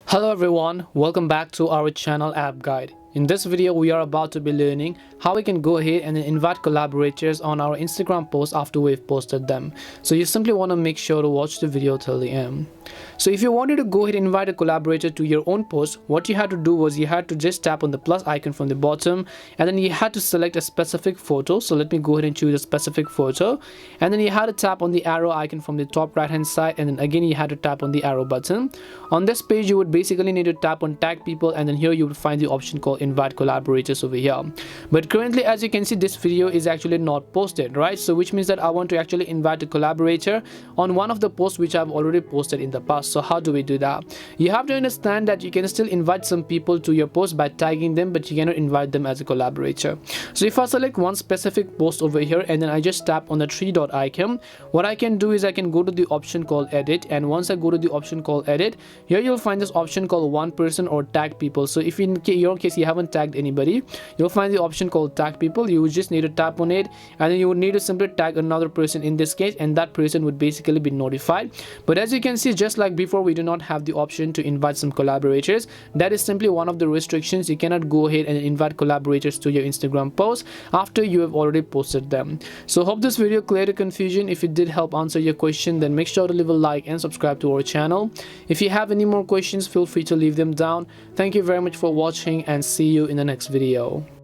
Hello everyone, welcome back to our channel App Guide. In this video, we are about to be learning how we can go ahead and invite collaborators on our Instagram posts after we've posted them. So you simply want to make sure to watch the video till the end. So if you wanted to go ahead and invite a collaborator to your own post, what you had to do was you had to just tap on the plus icon from the bottom, and then you had to select a specific photo. So let me go ahead and choose a specific photo, and then you had to tap on the arrow icon from the top right hand side, and then again you had to tap on the arrow button. On this page, you would basically need to tap on tag people, and then here you would find the option called invite collaborators over here. But currently, as you can see, this video is actually not posted, right? So which means that I want to actually invite a collaborator on one of the posts which I've already posted in the past. So how do we do that? You have to understand that you can still invite some people to your post by tagging them, but you cannot invite them as a collaborator. So if I select one specific post over here and then I just tap on the three dot icon, what I can do is I can go to the option called edit, and once I go to the option called edit, here you'll find this option called one person or tag people. So if in your case you haven't tagged anybody, you'll find the option called tag people. You would just need to tap on it, and then you would need to simply tag another person in this case, and that person would basically be notified. But as you can see, just like before, we do not have the option to invite some collaborators. That is simply one of the restrictions. You cannot go ahead and invite collaborators to your Instagram post after you have already posted them. So hope this video cleared the confusion. If it did help answer your question, then make sure to leave a like and subscribe to our channel. If you have any more questions, feel free to leave them down. Thank you very much for watching, and see you in the next video.